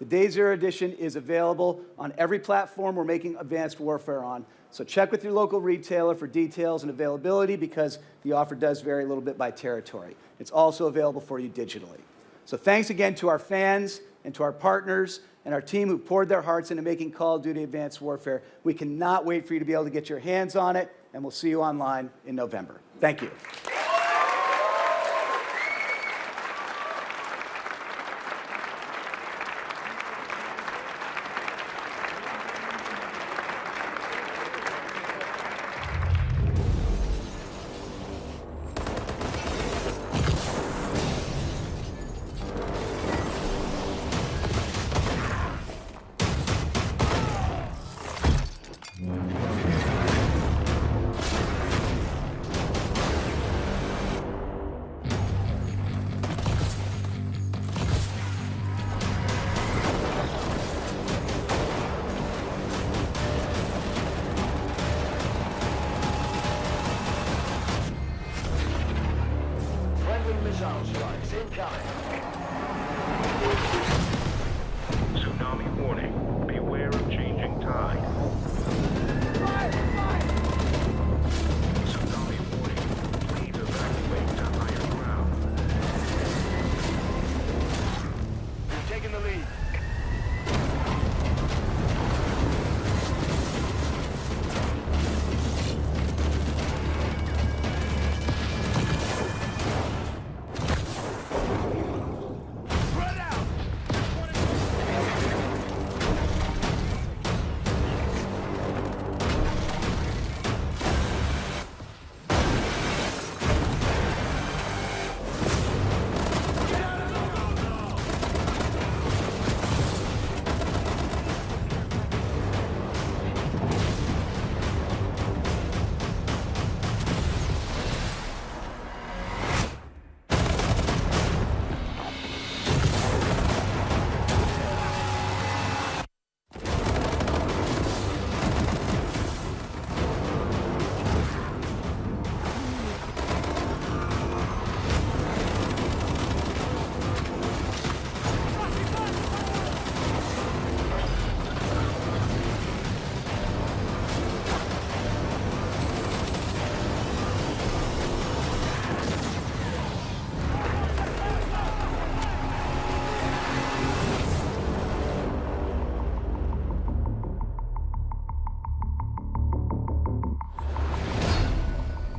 The Day Zero Edition is available on every platform we're making Advanced Warfare on, so check with your local retailer for details and availability because the offer does vary a little bit by territory. It's also available for you digitally. So thanks again to our fans and to our partners and our team who poured their hearts into making Call of Duty Advanced Warfare. We cannot wait for you to be able to get your hands on it and we'll see you online in November. Thank you. Missile strikes incoming. Tsunami warning. Beware of changing tide. Tsunami warning. Please evacuate to higher ground. We've taken the lead.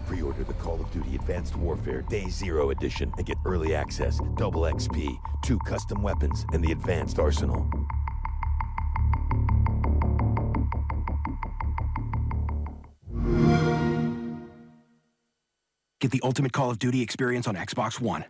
Pre-order the Call of Duty Advanced Warfare Day Zero Edition and get early access, double XP, 2 custom weapons, and the advanced arsenal. Get the ultimate Call of Duty experience on Xbox One.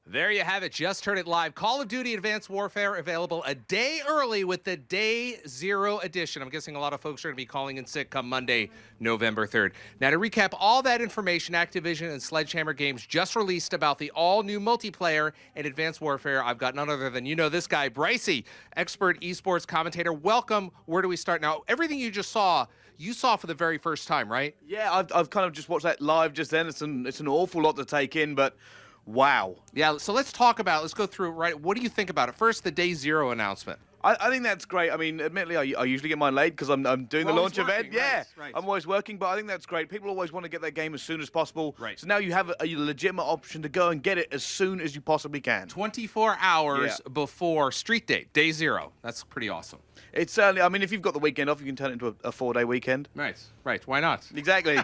There you have it. Just heard it live. Call of Duty Advanced Warfare available a day early with the Day Zero Edition. I'm guessing a lot of folks are going to be calling in sick come Monday, November 3rd. Now, to recap all that information Activision and Sledgehammer Games just released about the all-new multiplayer and Advanced Warfare, I've got none other than this guy, Brycey, expert esports commentator. Welcome. Where do we start? Now, everything you just saw, you saw for the very first time, right? Yeah, I've kind of just watched that live just then. It's an awful lot to take in, but wow. Yeah, so let's go through it, right? What do you think about it? First, the Day Zero announcement. I think that's great. I mean, admittedly, I usually get mine late because I'm doing the launch event. Yeah, right. I'm always working, but I think that's great. People always want to get their game as soon as possible. Right. So now you have a legitimate option to go and get it as soon as you possibly can. 24 hours before Street Date, Day Zero. That's pretty awesome. It's certainly, I mean, if you've got the weekend off, you can turn it into a 4-day weekend. Nice. Right. Why not? Exactly.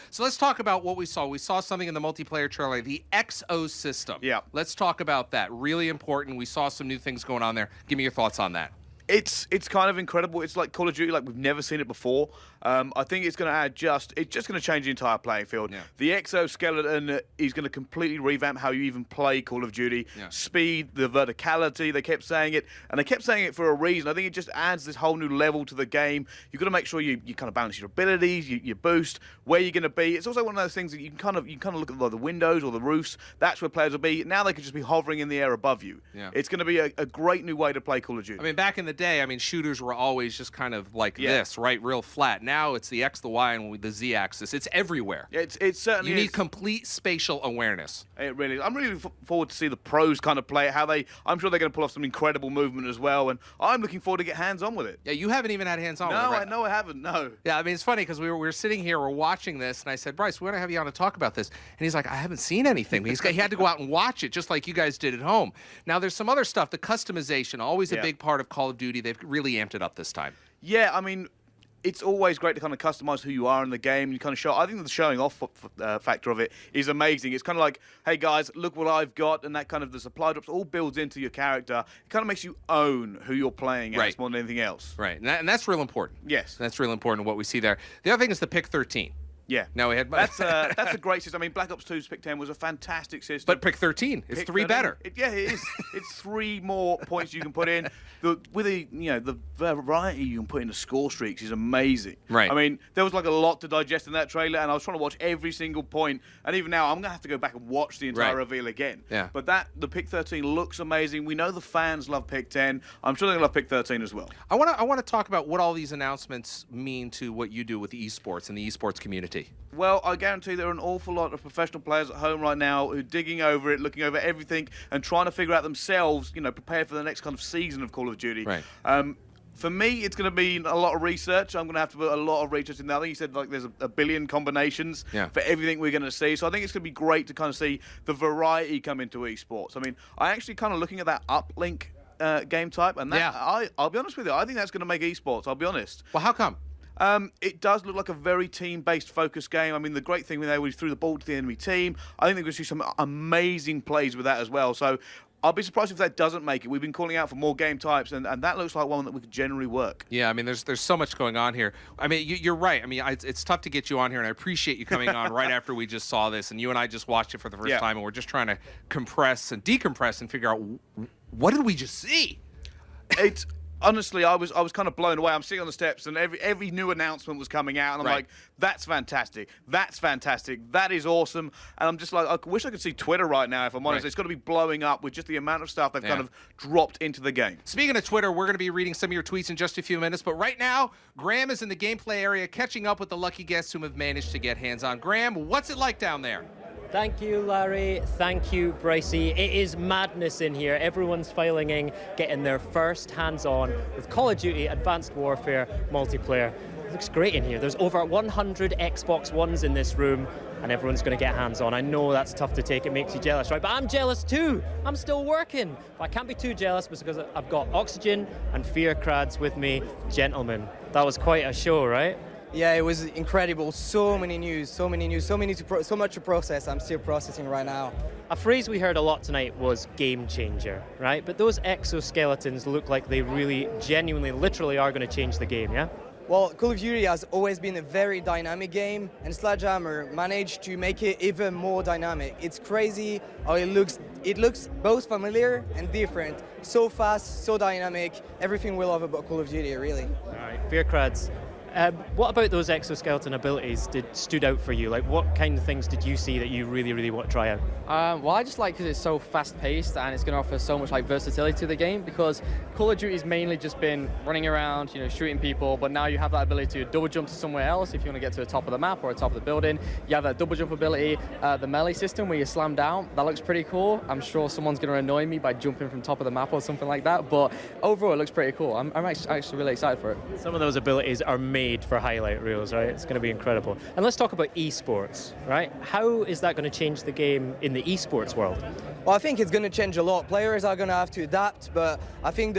So let's talk about what we saw. We saw something in the multiplayer trailer, the XO system. Yeah. Let's talk about that. Really important. We saw some new things going on there. Give me your thoughts on that. It's kind of incredible. It's like Call of Duty, like we've never seen it before. I think it's going to add it's just going to change the entire playing field. Yeah. The exoskeleton is going to completely revamp how you even play Call of Duty. Yeah. Speed, the verticality, they kept saying it, and they kept saying it for a reason. I think it just adds this whole new level to the game. You've got to make sure you kind of balance your abilities, you boost, where you're going to be. It's also one of those things that you can kind of look at the windows or the roofs. That's where players will be. Now they can just be hovering in the air above you. Yeah. It's going to be a great new way to play Call of Duty. I mean, back in the day, shooters were always just kind of like this, right? Real flat. Now it's the X, the Y, and the Z axis. It's everywhere. It's certainly You need complete spatial awareness. It really is. I'm really looking forward to see the pros kind of play it, I'm sure they're going to pull off some incredible movement as well, and I'm looking forward to get hands-on with it. Yeah, you haven't even had hands-on with it, right? No, I haven't, no. Yeah, I mean, it's funny because we were sitting here, we're watching this, and I said, Bryce, we want to have you on to talk about this. And he's like, I haven't seen anything. He had to go out and watch it, just like you guys did at home. Now, there's some other stuff. The customization, always a big part of Call of Duty. They've really amped it up this time. Yeah, I mean, it's always great to kind of customize who you are in the game. You kind of show. I think the showing off factor of it is amazing. It's kind of like, hey guys, look what I've got, and that kind of the supply drops all builds into your character. It kind of makes you own who you're playing as more than anything else. Right, and that's real important. Yes, that's real important. What we see there. The other thing is the pick 13. Yeah. Now we had that's a great system. I mean, Black Ops 2's pick 10 was a fantastic system. But pick 13 is 3 better. It is. It's 3 more points you can put in. The variety you can put in the score streaks is amazing. Right. I mean, there was like a lot to digest in that trailer, and I was trying to watch every single point. And even now, I'm gonna have to go back and watch the entire reveal again. Yeah. But the pick 13 looks amazing. We know the fans love pick 10. I'm sure they're gonna love pick 13 as well. I want to talk about what all these announcements mean to what you do with esports and the esports community. Well, I guarantee there are an awful lot of professional players at home right now who are digging over it, looking over everything, and trying to figure out themselves, prepare for the next kind of season of Call of Duty. Right. For me, it's going to be a lot of research. I'm going to have to put a lot of research in there. I think you said like there's a billion combinations for everything we're going to see. So I think it's going to be great to kind of see the variety come into esports. I mean, I actually kind of looking at that uplink game type, and that I'll be honest with you, I think that's going to make esports. I'll be honest. Well, how come? It does look like a very team-based focused game. I mean, the great thing when they threw the ball to the enemy team, I think they're going to see some amazing plays with that as well. So I'll be surprised if that doesn't make it. We've been calling out for more game types, and that looks like one that would generally work. Yeah, I mean, there's so much going on here. I mean, you're right. I mean, it's tough to get you on here, and I appreciate you coming on right after we just saw this, and you and I just watched it for the first time, and we're just trying to compress and decompress and figure out what did we just see? It's... Honestly, I was kind of blown away. I'm sitting on the steps, and every new announcement was coming out, and I'm like, that's fantastic. That's fantastic. That is awesome. And I'm just like, I wish I could see Twitter right now, if I'm honest. It's got to be blowing up with just the amount of stuff they've kind of dropped into the game. Speaking of Twitter, we're going to be reading some of your tweets in just a few minutes, but right now, Graham is in the gameplay area catching up with the lucky guests whom have managed to get hands on. Graham, what's it like down there? Thank you, Larry. Thank you, Brycey. It is madness in here. Everyone's filing in, getting their first hands-on with Call of Duty Advanced Warfare multiplayer. It looks great in here. There's over 100 Xbox Ones in this room, and everyone's going to get hands-on. I know that's tough to take. It makes you jealous, right? But I'm jealous too. I'm still working. But I can't be too jealous because I've got Oxygen and Fear Crads with me. Gentlemen, that was quite a show, right? Yeah, it was incredible. So many news, so much to process. I'm still processing right now. A phrase we heard a lot tonight was game changer, right? But those exoskeletons look like they really, genuinely, literally are going to change the game, yeah? Well, Call of Duty has always been a very dynamic game, and Sledgehammer managed to make it even more dynamic. It's crazy how it looks. It looks both familiar and different. So fast, so dynamic. Everything we love about Call of Duty, really. All right, Fear Crads. What about those exoskeleton abilities stood out for you? Like, what kind of things did you see that you really, really want to try out? Well, I just like because it's so fast-paced and it's going to offer so much versatility to the game, because Call of Duty's mainly just been running around, shooting people, but now you have that ability to double jump to somewhere else if you want to get to the top of the map or the top of the building. You have that double jump ability, the melee system where you slam down. That looks pretty cool. I'm sure someone's going to annoy me by jumping from top of the map or something like that, but overall it looks pretty cool. I'm actually really excited for it. Some of those abilities are made for highlight reels, right? It's going to be incredible. And let's talk about esports, right? How is that going to change the game in the esports world? Well, I think it's going to change a lot. Players are going to have to adapt, but I think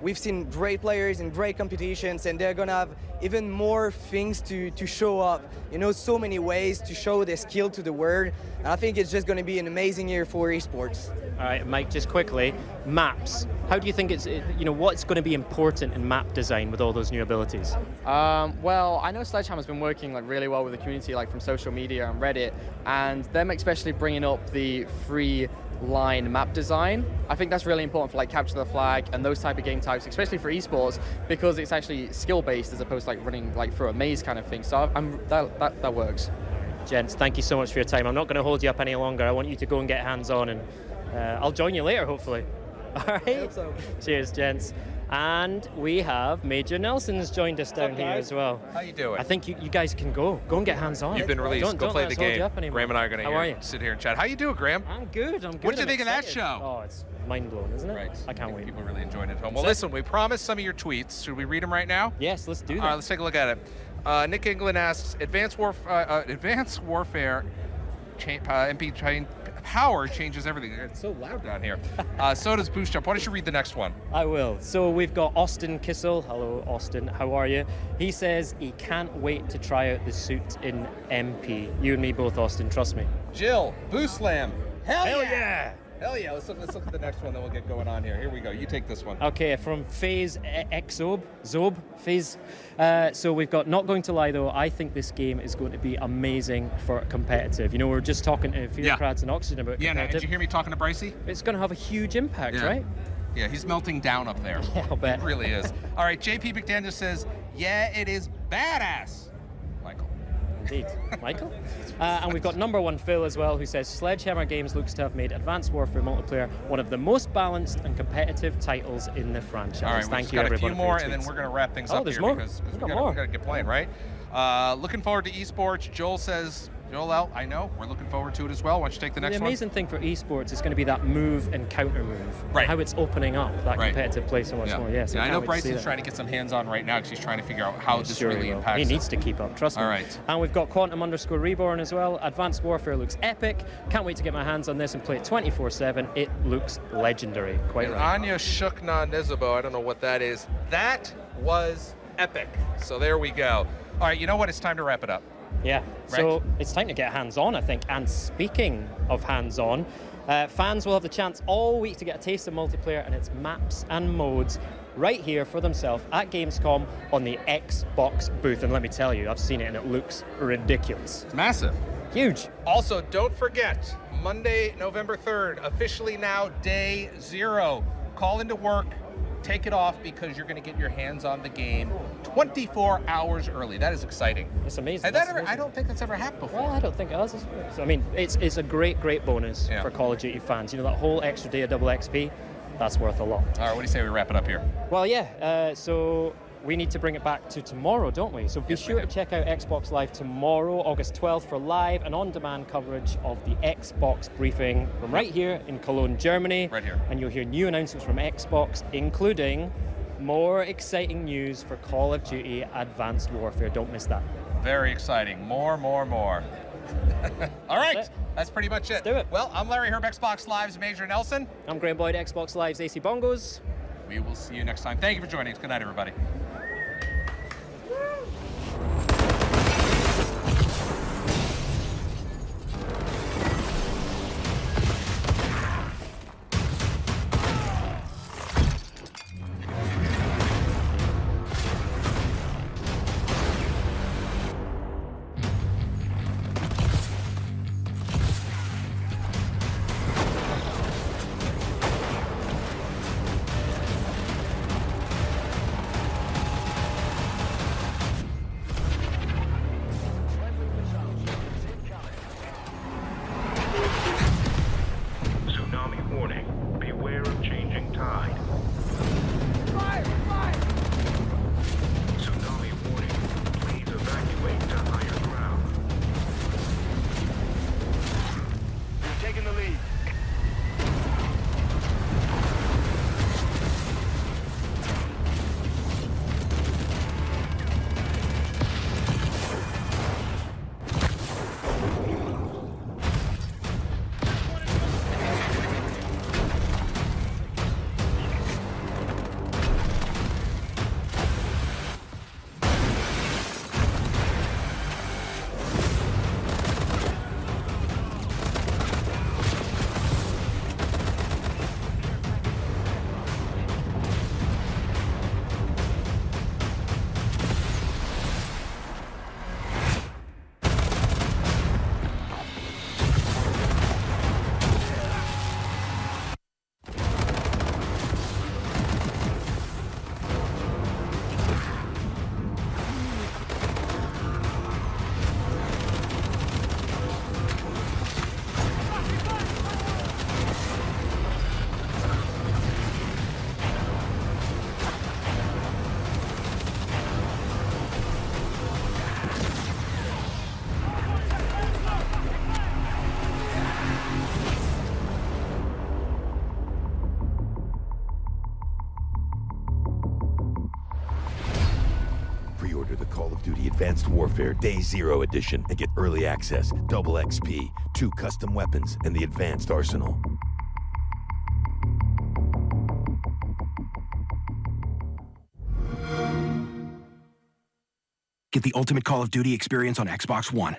we've seen great players in great competitions, and they're going to have even more things to show up. So many ways to show their skill to the world, and I think it's just going to be an amazing year for esports. All right, Mike, just quickly, maps. How do you think what's going to be important in map design with all those new abilities? Well, I know Sledgehammer's been working really well with the community, from social media and Reddit, and them especially bringing up the free line map design. I think that's really important for capture the flag and those type of game types, especially for esports, because it's actually skill based as opposed to running through a maze kind of thing. So that works. Gents, thank you so much for your time. I'm not going to hold you up any longer. I want you to go and get hands on, and I'll join you later, hopefully. All right. I hope so. Cheers, gents. And we have Major Nelson's joined us down here as well. How you doing? I think you guys can go and get hands on. You've been released. Go play the game. Graham and I are going to sit here and chat. How you doing, Graham? I'm good. What did you think of that show? Oh, it's mind-blowing, isn't it? Right. I can't wait. People really enjoying it at home. Well, listen, we promised some of your tweets. Should we read them right now? Yes, let's do that. All right, let's take a look at it. Nick England asks, Advanced Warfare MP power changes everything. It's so loud down here. So does Boost Jump. Why don't you read the next one? I will. So we've got Austin Kissel. Hello, Austin. How are you? He says he can't wait to try out the suit in MP. You and me both, Austin. Trust me. Jill, Boost Slam. Hell yeah! Hell yeah. Let's look at the next one, then we'll get going on here. Here we go. You take this one. Okay, from Phase Phase. So we've got, not going to lie though, I think this game is going to be amazing for competitive. You know, we're just talking to Fearcrats and Oxygen about Yeah, competitive. did you hear me talking to Brycey? It's going to have a huge impact, right? Yeah, he's melting down up there. Yeah, I'll bet. It really is. All right, JP McDaniel says, yeah, it is badass. Michael. Indeed. Michael? And we've got number one Phil as well, who says Sledgehammer Games looks to have made Advanced Warfare multiplayer one of the most balanced and competitive titles in the franchise. All right, Thank we you, got a everyone. few more, and then we're going to wrap things up there's here more. because We've we got got more. to get playing, right? Looking forward to esports. Joel says, Joel L, I know. We're looking forward to it as well. Why don't you take the next The one? amazing thing for esports is going to be that move and counter move. Right. How it's opening up that competitive play so much more. Yes. Yeah, I know Bryson's trying to get some hands on right now because he's trying to figure out how this really impacts He him. needs to keep up, trust me. All right. And we've got Quantum_Reborn as well. Advanced Warfare looks epic. Can't wait to get my hands on this and play it 24/7. It looks legendary. Quite And right. Anya Shukna Nezubo, I don't know what that is. That was epic. So there we go. All right, you know what? It's time to wrap it up. Yeah, so it's time to get hands-on, I think. And speaking of hands-on, fans will have the chance all week to get a taste of multiplayer and its maps and modes right here for themselves at Gamescom on the Xbox booth. And let me tell you, I've seen it and it looks ridiculous. It's massive. Huge. Also, don't forget, Monday, November 3rd, officially now day 0. Call into work. Take it off because you're going to get your hands on the game 24 hours early. That is exciting. It's amazing. And that I don't think that's ever happened before. Well, I don't think it has. I mean, it's a great bonus for Call of Duty fans. You know, that whole extra day of double XP, that's worth a lot. All right, what do you say we wrap it up here? Well, yeah, so we need to bring it back to tomorrow, don't we? So be sure to check out Xbox Live tomorrow, August 12th, for live and on-demand coverage of the Xbox briefing from right here in Cologne, Germany. Right here. And you'll hear new announcements from Xbox, including more exciting news for Call of Duty Advanced Warfare. Don't miss that. Very exciting. More. All right, that's pretty much it. Let's do it. Well, I'm Larry Herb, Xbox Live's Major Nelson. I'm Graham Boyd, Xbox Live's AC Bongos. We will see you next time. Thank you for joining us. Good night, everybody. Pre-order the Call of Duty Advanced Warfare Day Zero Edition and get early access, double XP, 2 custom weapons, and the advanced arsenal. Get the ultimate Call of Duty experience on Xbox One.